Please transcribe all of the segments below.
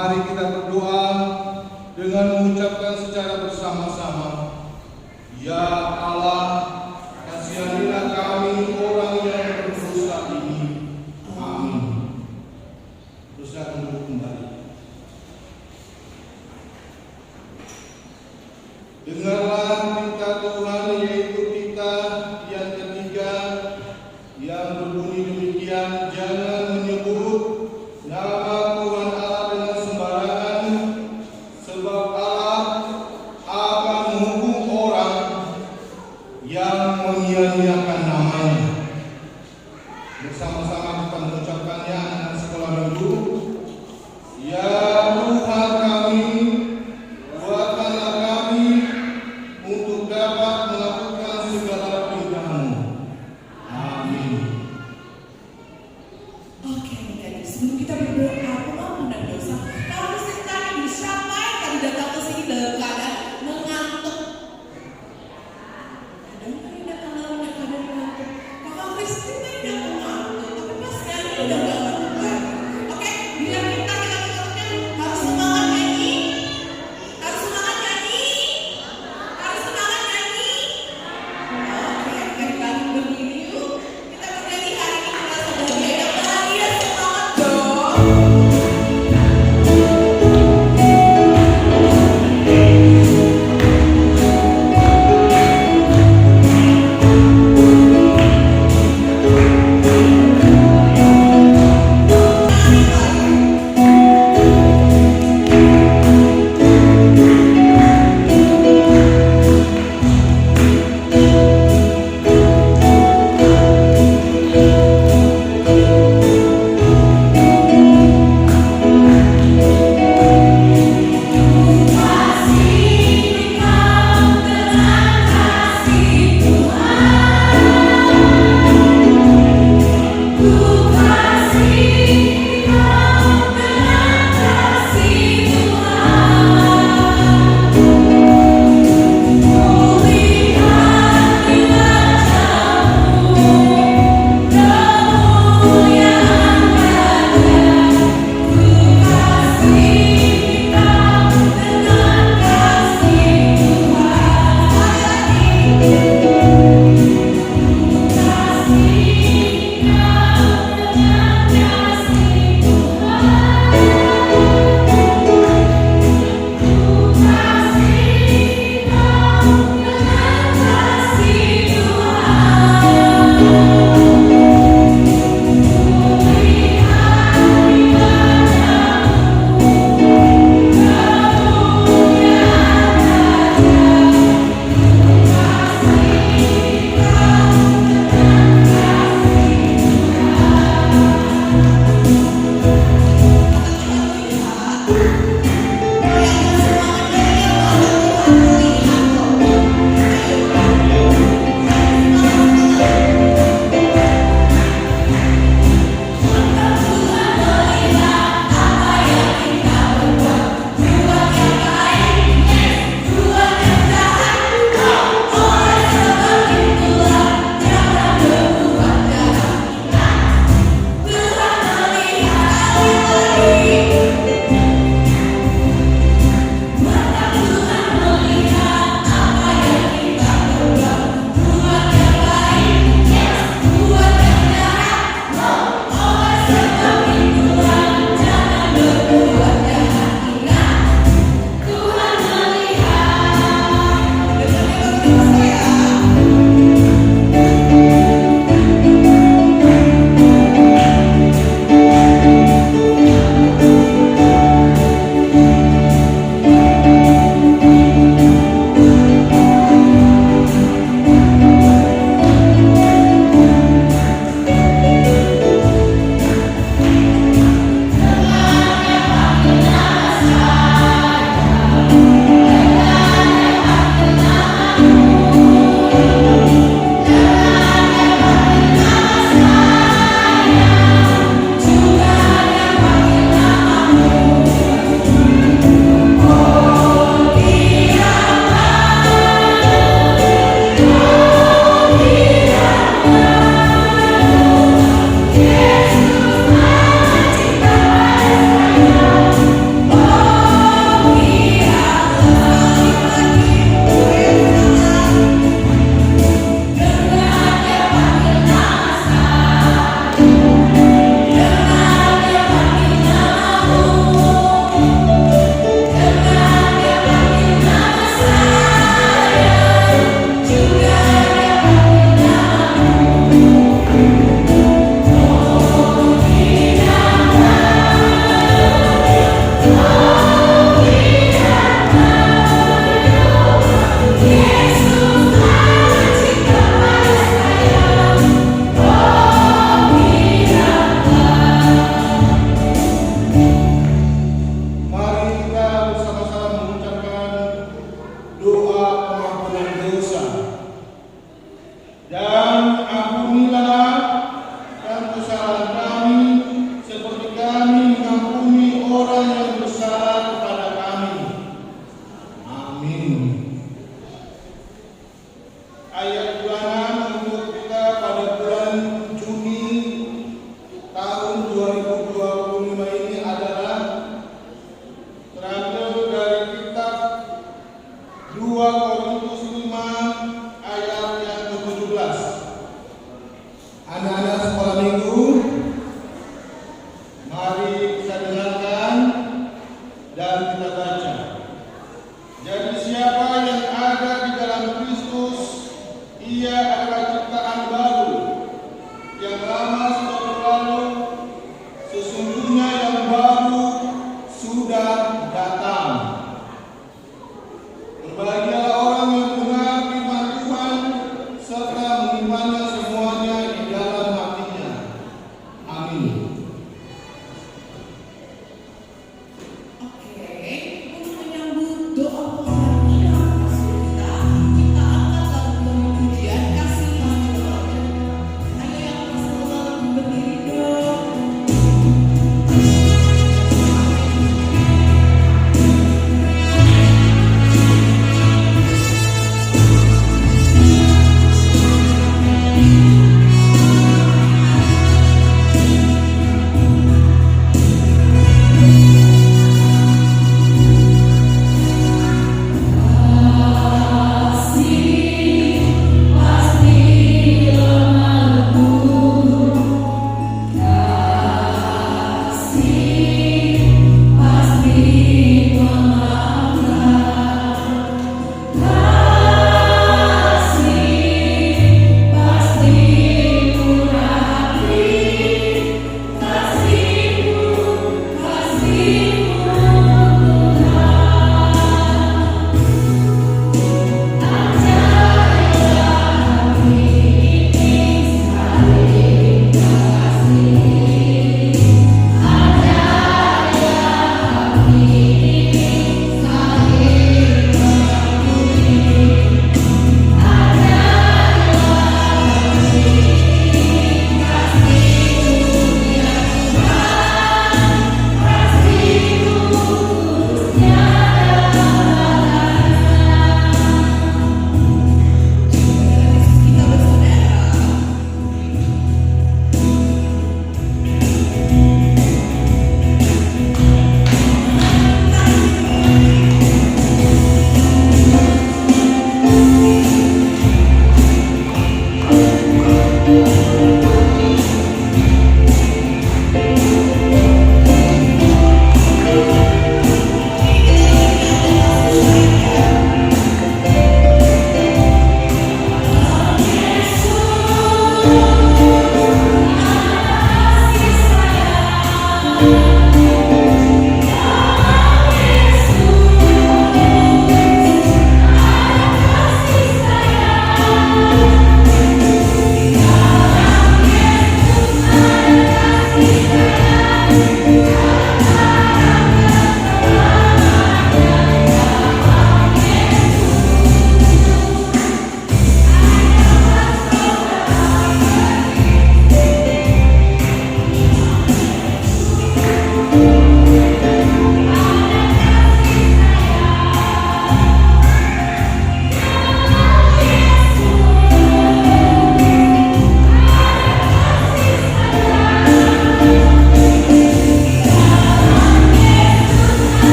Mari kita berdoa dengan mengucapkan secara bersama-sama, Ya Allah, kasihanilah kami orang yang berdosa ini. Amin. Terus akan duduk kembali. Dengarlah kita Tuhan, yaitu kita yang ketiga, yang berbunyi demikian, jangan menyebut nama Tuhan Allah dengan sembarangan, sebab Allah akan menghukum orang yang menyia-nyiakan namanya. Bersama-sama kita mengucapkannya, anak sekolah minggu. Ya Tuhan kami, kuatkanlah kami terambil dari kitab 2 Korintus 5 ayat yang ke-17. Anak-anak sekolah minggu, mari kita dengarkan dan kita baca. Jadi siapa yang ada di dalam Kristus, ia adalah ciptaan baru. Yang lama sudah berlalu, sesungguhnya yang baru sudah datang. Berbahagialah orang yang mendengar firman Tuhan serta mengimaninya semuanya di dalam hatinya. Amin. Untuk menyambut doa pengharapan kita angkat lagu pemujian kasih Tuhan. Ayo yang bersama berdiri dong.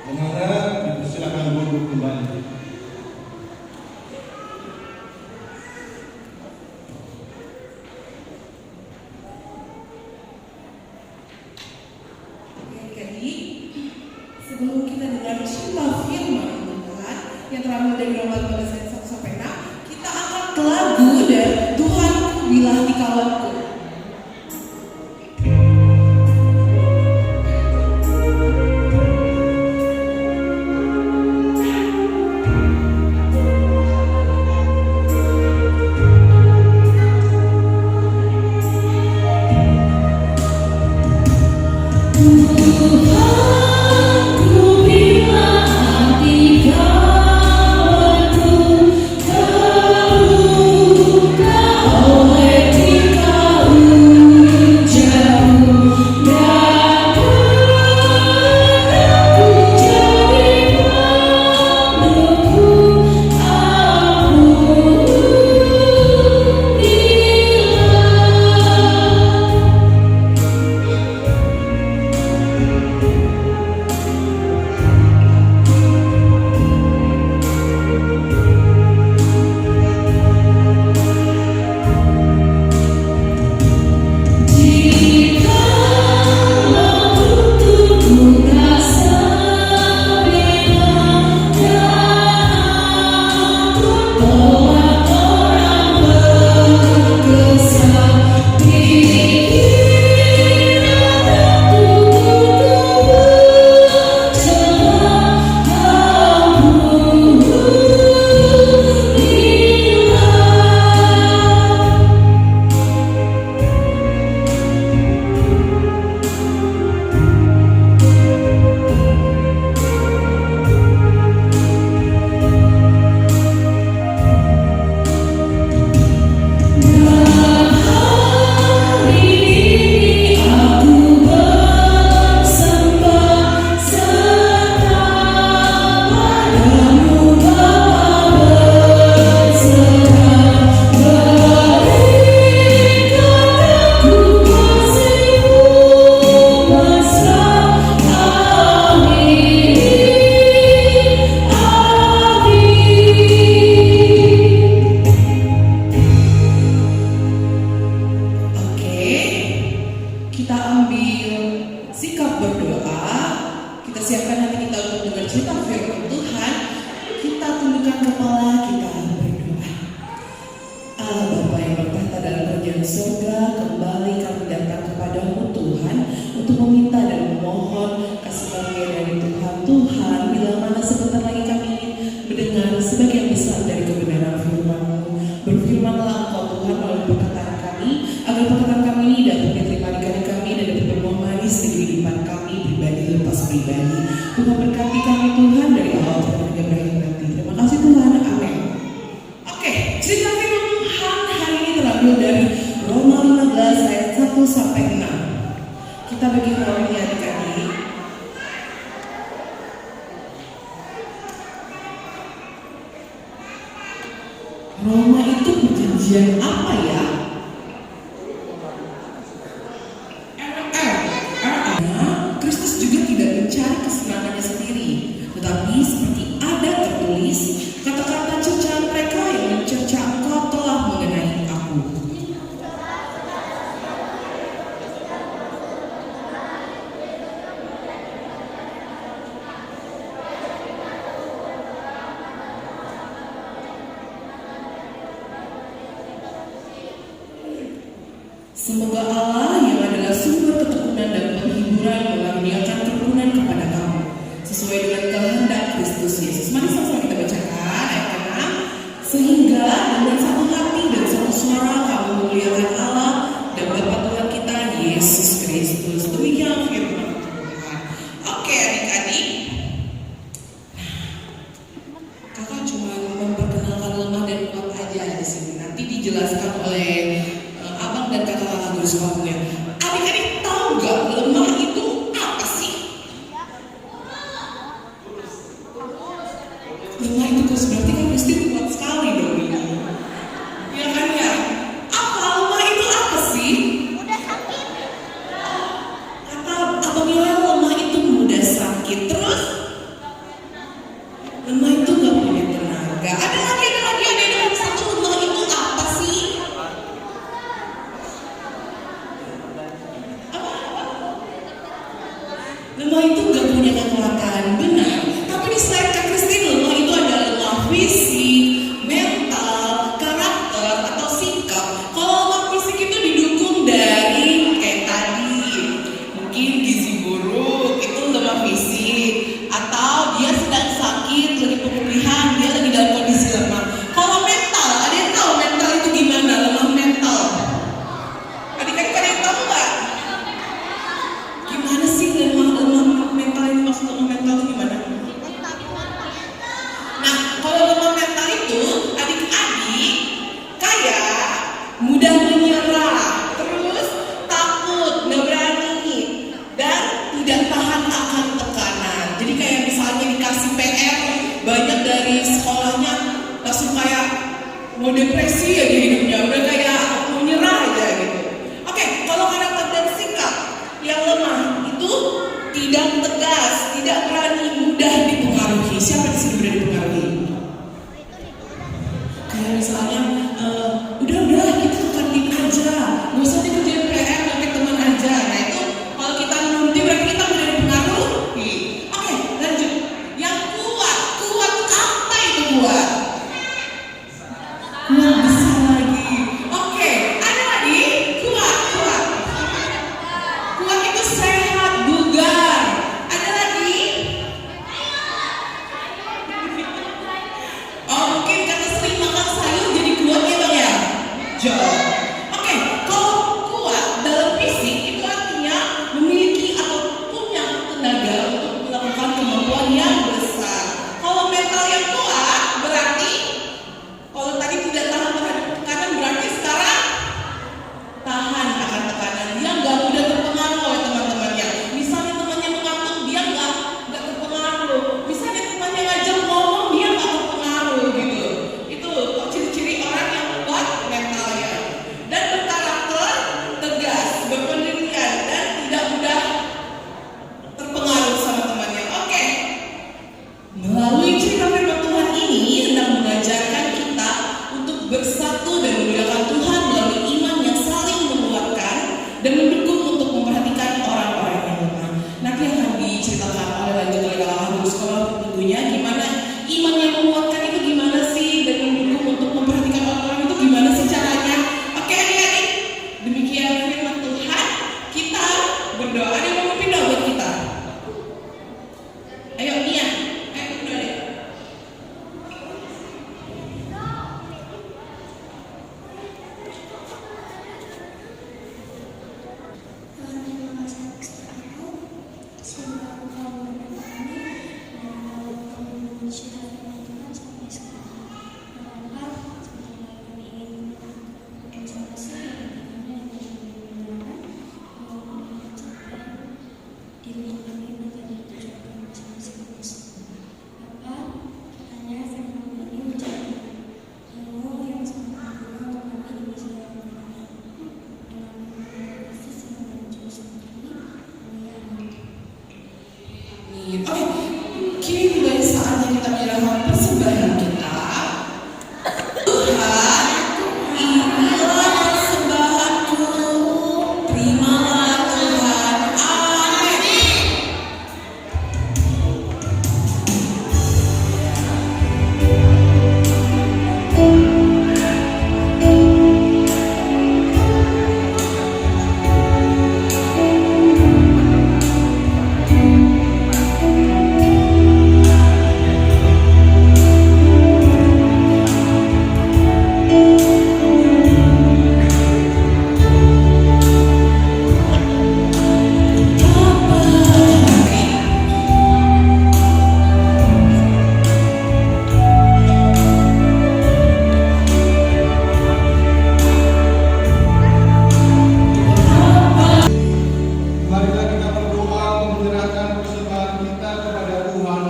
Dengan dipersilakan duduk kembali. Jadi, sebelum kita dengar cerita firman Tuhan yang terambil dari Roma 15 ayat 1 sampai 6, kita akan ke lagu dan Tuhanku bila di kawanku. Tuhanku bila hati kawanku terluka oleh tingkah ujarmu dan aku jadi pembeku Kita ambil sikap berdoa. Kita siapkan hati kita untuk dengar cerita firman Tuhan. Kita tundukkan kepala, kita berdoa. Allah Bapa yang bertahta dalam kerajaan surga, kembali kami datang kepadamu Tuhan untuk meminta dan memohon kasih karunia dari Tuhan. Tuhan, bila mana sebentar lagi kami ingin mendengar sebagian besar dari kebenaran firman-Mu. Berfirmanlah Engkau Tuhan melalui perkataan kami, agar perkataan kami ini dapat diterima di hati kami dan dapat berbuah manis di kehidupan kami pribadi lepas pribadi. Tuhan berkati kami Tuhan dari awal sampai berakhir nanti. Terima kasih Tuhan, amin. Oke, cerita firman Tuhan hari ini terambil dari Roma 15 ayat 1 sampai 6. Kita bagi Roma adik-adik. Roma itu perjanjian apa ya? Kristus juga tidak mencari kesenangannya sendiri, tetapi seperti ada tertulis, kata-kata cercaan mereka yang mencerca engkau telah mengenai aku. Semoga Allah yang adalah sumber ketekunan dan penghiburan mengaruniakan keturunan kepada kamu sesuai dengan kehendak Kristus Yesus. Mari sama-sama kita bacakan ayat ke-6. Sehingga dengan satu hati dan satu suara kamu memuliakan Allah dan Bapa Tuhan kita Yesus Kristus. Demikian firman Tuhan. Oke adik-adik. Kakak cuma memperkenalkan lemah dan kuat aja di sini. Nanti dijelaskan oleh abang dan kakak-kakak guru sekolahnya. Adik-adik tahu gak lemah itu apa sih? Lemah itu terus berarti kan mesti kuat sekali dong ini. Ya kan ya? Apa lemah itu apa sih? Mudah sakit. Kata abang Yoel lemah itu mudah sakit. Terus? Jadi kayak misalnya dikasih PR banyak dari sekolahnya langsung kayak mau depresi aja hidupnya, udah kayak mau nyerah aja gitu. Oke, kalau karakter dan sikap yang lemah itu tidak tegas, tidak berani, mudah dipengaruhi. Siapa di sini mudah dipengaruhi? Kayak misalnya, udah kita kantin aja, nggak usah dikerjain PR, nanti teman aja. Nah itu kalau kita nanti berarti kita mudah dipengaruhi. Oke, lanjut. Yang kuat apa itu kuat? Kuat besar lagi. Oke, ada lagi kuat. Kuat itu sehat, bugar. Ada lagi? Oh mungkin karena sering makan sayur jadi kuat ya bang ya? Jauh. Oke, kalau kuat dalam fisik itu artinya memiliki atau punya tenaga untuk melakukan kemampuan yang besar. Kalau mental yang kuat berarti kalau tadi tidak tahan terhadap tekanan berarti sekarang tahan akan tekanan. Dia nggak mudah terpengaruh oleh teman-temannya. Misalnya temannya mengantuk, dia nggak terpengaruh. Misalnya temannya ngajak ngomong, dia nggak terpengaruh gitu. Itu ciri-ciri orang yang kuat mentalnya dan berkarakter tegas, berpendirian dan tidak mudah terpengaruh sama temannya. Oke. Melalui cerita firman Tuhan ini hendak mengajarkan kita untuk bersatu dan memuliakan Tuhan melalui iman yang saling menguatkan dan mendukung untuk memperhatikan orang-orang yang lemah. Nanti akan diceritakan lanjut oleh kakak sekolah tentunya gimana iman yang menguatkan itu gimana sih, dan mendukung untuk memperhatikan orang-orang itu gimana sih caranya. Oke adik-adik, demikian firman Tuhan. Kita berdoa. Ada yang mau memimpin doa buat kita? Ayo Nia, berdoa deh. Tuhan, terima kasih atas kesempatan. Semoga Engkau memberkati dan Engkau memuji firman Tuhan sampai sekarang. Berharap sebentar lagi kami ingin berkonsentrasi dan berdoa diri kami menjadi tujuan masing-masing bersama. Bapa, kiranya firman ini menjadi ilmu yang sangat berguna untuk kami di masa yang akan datang. Dalam Kristus yang menuju seperti ini, amin. Oke, kini tiba saatnya kita menyerahkan persembahan kita. Tuhan, inilah persembahanku. Terimalah Tuhan. Amin. Marilah kita berdoa menyerahkan persembahan kita kepada Tuhan.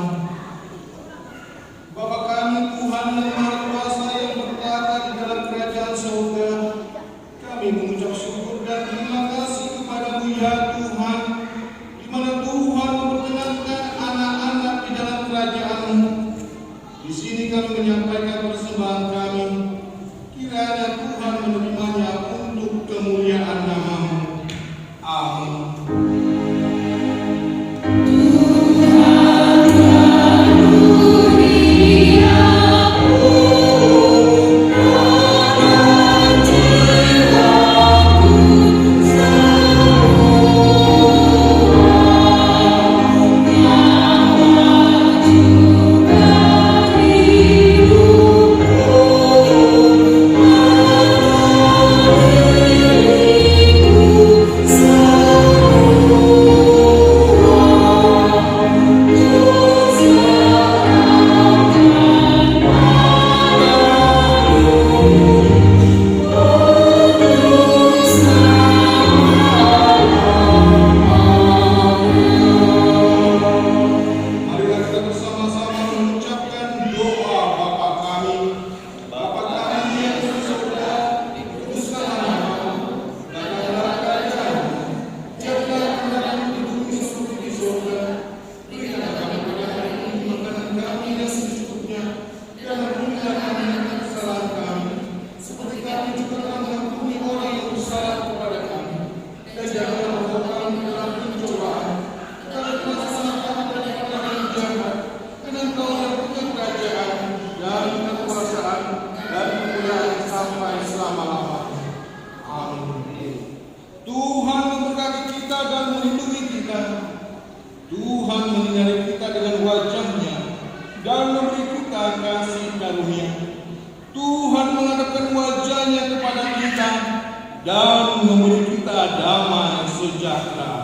Bapa kami Tuhan yang Maha Kuasa yang bertata di dalam kerajaan surga, kami mengucap syukur dan terima kasih kepada-Mu ya Tuhan, di mana Tuhan memperkenankan anak-anak di dalam kerajaan-Mu. Di sini kami menyampaikan persembahan kami. Kiranya Tuhan menerimanya untuk kemuliaan nama-Mu. Amin. Hidup damai sejahtera.